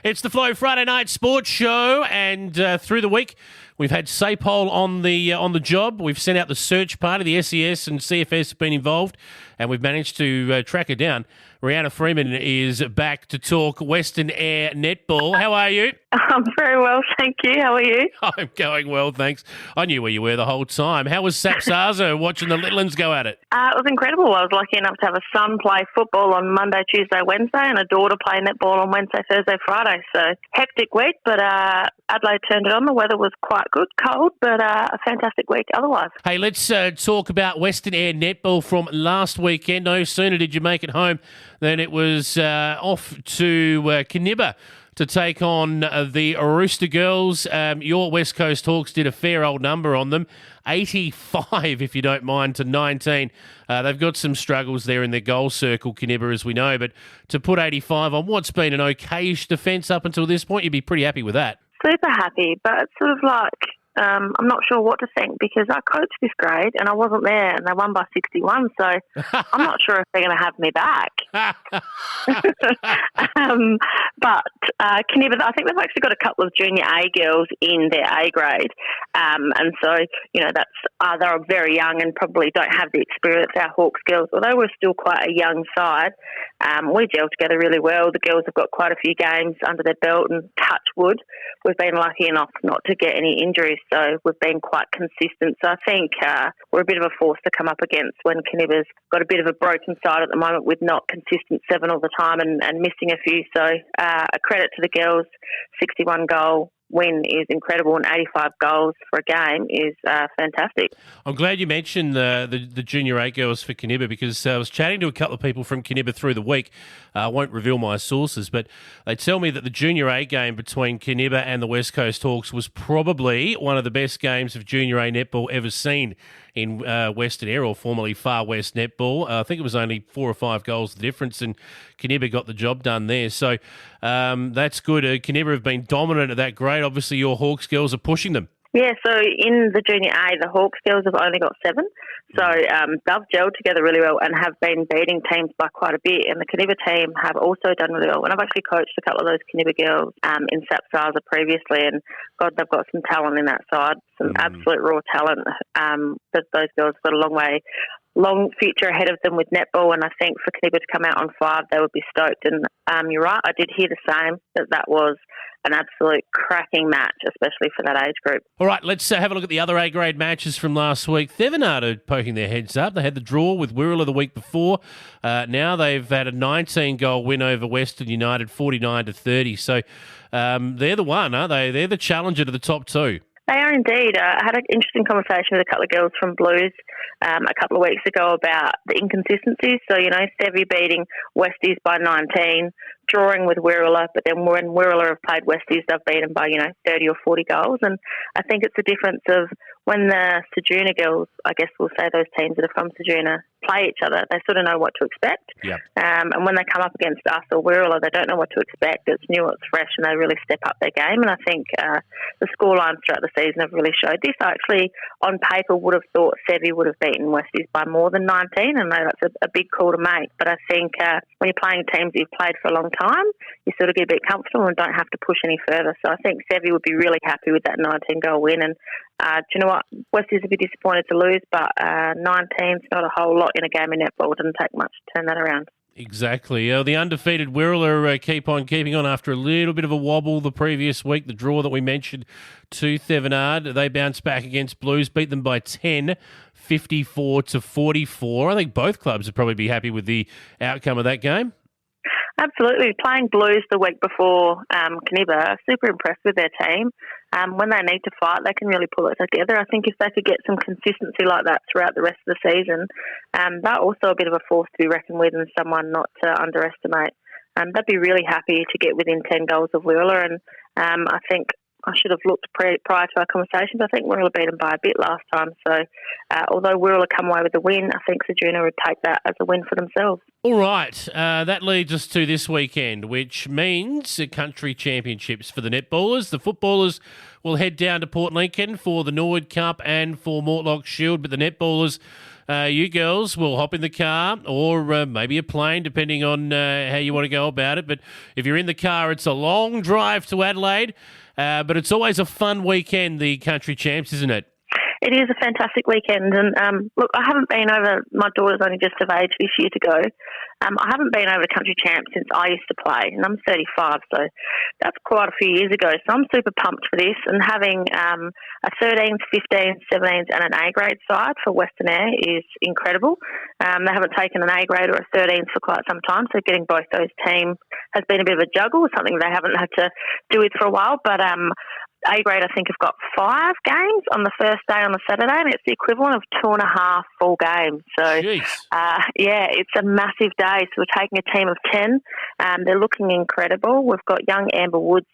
It's the Flow Friday Night Sports Show, and through the week we've had SAPOL on the job. We've sent out the search party. The SES and CFS have been involved, and we've managed to track her down. Reanna Freeman is back to talk Western Eyre Netball. How are you? I'm very well, thank you. How are you? I'm going well, thanks. I knew where you were the whole time. How was Sapsaza watching the little ones go at it? It was incredible. I was lucky enough to have a son play football on Monday, Tuesday, Wednesday, and a daughter play netball on Wednesday, Thursday, Friday. So hectic week, but Adelaide turned it on. The weather was quite good, cold, but a fantastic week otherwise. Hey, let's talk about Western Eyre Netball from last weekend. No sooner did you make it home than it was off to Kinniba to take on the Rooster Girls. Your West Coast Hawks did a fair old number on them, 85, if you don't mind, to 19. They've got some struggles there in their goal circle, Kinniba, as we know, but to put 85 on what's been an okayish defence up until this point, you'd be pretty happy with that. Super happy, but it's sort of like I'm not sure what to think because I coached this grade and I wasn't there and they won by 61, so I'm not sure if they're going to have me back. But Kinniba, I think they've actually got a couple of junior A girls in their A grade, and so, you know, that's they're very young and probably don't have the experience our Hawks girls, although we're still quite a young side. We gel together really well. The girls have got quite a few games under their belt, and touch wood, we've been lucky enough not to get any injuries, so we've been quite consistent. So I think we're a bit of a force to come up against when Kinniba's got a bit of a broken side at the moment with not consistent 7 all the time and missing a few. So a credit to the girls, 61 goal win is incredible, and 85 goals for a game is fantastic. I'm glad you mentioned the Junior 8 girls for Kinniba because I was chatting to a couple of people from Kinniba through the week. I won't reveal my sources, but they tell me that the Junior A game between Kinniba and the West Coast Hawks was probably one of the best games of Junior A netball ever seen in Western Eyre, or formerly Far West Netball. I think it was only 4 or 5 goals the difference, and Kinniba got the job done there. So that's good. Kinniba have been dominant at that grade. Obviously, your Hawks girls are pushing them. Yeah, so in the Junior A, the Hawks girls have only got 7. So they've gelled together really well and have been beating teams by quite a bit. And the Kinniba team have also done really well. And I've actually coached a couple of those Kinniba girls in Sapsaza previously. And, God, they've got some talent in that side, some absolute raw talent. Those girls have got a long future ahead of them with netball, and I think for Kinniba to come out on 5, they would be stoked. And you're right, I did hear the same, that was an absolute cracking match, especially for that age group. All right, let's have a look at the other A-grade matches from last week. Thevenard are poking their heads up. They had the draw with Wirralur the week before. Now they've had a 19-goal win over Western United, 49-30. So they're the one, aren't they? They're the challenger to the top 2. They are indeed. I had an interesting conversation with a couple of girls from Blues a couple of weeks ago about the inconsistencies. So, you know, Sevi beating Westies by 19, drawing with Wirralur, but then when Wirralur have played Westies, they've beaten by, 30 or 40 goals. And I think it's the difference of when the Ceduna girls, I guess we'll say those teams that are from Ceduna, play each other, they sort of know what to expect. Yep. And when they come up against us or Wirralur, they don't know what to expect. It's new, it's fresh, and they really step up their game. And I think the scorelines throughout the season have really showed this. I actually, on paper, would have thought Sevi would have beaten Westies by more than 19. I know that's a big call to make, but I think when you're playing teams you've played for a long time, you sort of get a bit comfortable and don't have to push any further. So I think Sevi would be really happy with that 19-goal win. And do you know what? Westies would be disappointed to lose, but 19's not a whole lot in a game of netball. It didn't take much to turn that around. Exactly. The undefeated Wirralur keep on keeping on after a little bit of a wobble the previous week. The draw that we mentioned to Thevenard, they bounced back against Blues, beat them by 10, 54-44. I think both clubs would probably be happy with the outcome of that game. Absolutely. Playing Blues the week before Kinniba, super impressed with their team. When they need to fight, they can really pull it together. I think if they could get some consistency like that throughout the rest of the season, they're also a bit of a force to be reckoned with and someone not to underestimate. They'd be really happy to get within 10 goals of Wirralur, and I think I should have looked prior to our conversations. I think Wirralur beat them by a bit last time. So although Wirralur come away with the win, I think Ceduna would take that as a win for themselves. All right. That leads us to this weekend, which means country championships for the netballers. The footballers will head down to Port Lincoln for the Norwood Cup and for Mortlock Shield, but the netballers you girls will hop in the car or maybe a plane, depending on how you want to go about it. But if you're in the car, it's a long drive to Adelaide, but it's always a fun weekend, the Country Champs, isn't it? It is a fantastic weekend, and look, I haven't been over. My daughter's only just of age this year to go. I haven't been over the Country Champs since I used to play, and I'm 35, so that's quite a few years ago. So I'm super pumped for this, and having a 13s, 15s, 17s, and an A grade side for Western Eyre is incredible. They haven't taken an A grade or a 13s for quite some time, so getting both those teams has been a bit of a juggle, something they haven't had to do with for a while, but A grade, I think, have got 5 games on the first day on the Saturday, and it's the equivalent of 2.5 full games. So, it's a massive day. So we're taking a team of 10. They're looking incredible. We've got young Amber Woods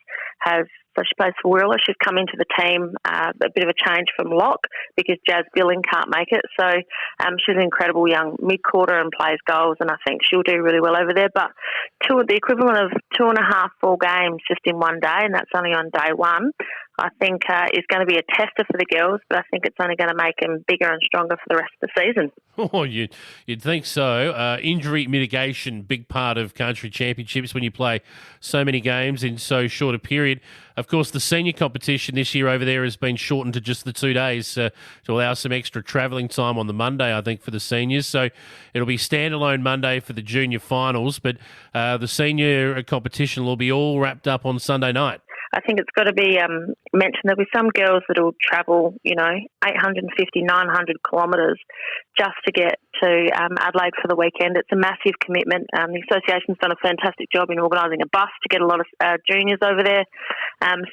she plays for Wirral. She's come into the team, a bit of a change from lock because Jazz Billing can't make it. So she's an incredible young mid-quarter and plays goals, and I think she'll do really well over there. But the equivalent of 2.5 full games just in one day, and that's only on day one, I think is going to be a tester for the girls, but I think it's only going to make them bigger and stronger for the rest of the season. Oh, you'd think so. Injury mitigation, big part of country championships when you play so many games in so short a period. Of course, the senior competition this year over there has been shortened to just the 2 days to allow some extra travelling time on the Monday, I think, for the seniors. So it'll be standalone Monday for the junior finals, but the senior competition will be all wrapped up on Sunday night. I think it's got to be mentioned there'll be some girls that will travel, 850, 900 kilometres just to get to Adelaide for the weekend. It's a massive commitment. The association's done a fantastic job in organising a bus to get a lot of juniors over there.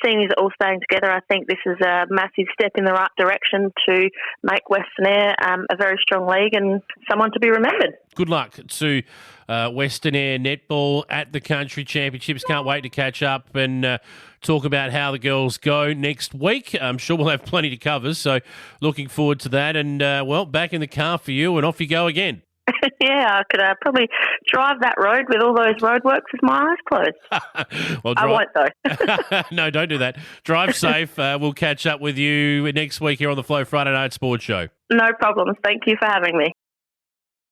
Seniors are all staying together. I think this is a massive step in the right direction to make Western Eyre a very strong league and someone to be remembered. Good luck to Western Eyre Netball at the Country Championships. Can't wait to catch up and talk about how the girls go next week. I'm sure we'll have plenty to cover, so looking forward to that. And, back in the car for you, and off you go again. Yeah, I could probably drive that road with all those roadworks with my eyes closed. I won't, though. No, don't do that. Drive safe. We'll catch up with you next week here on the Flow Friday Night Sports Show. No problems. Thank you for having me.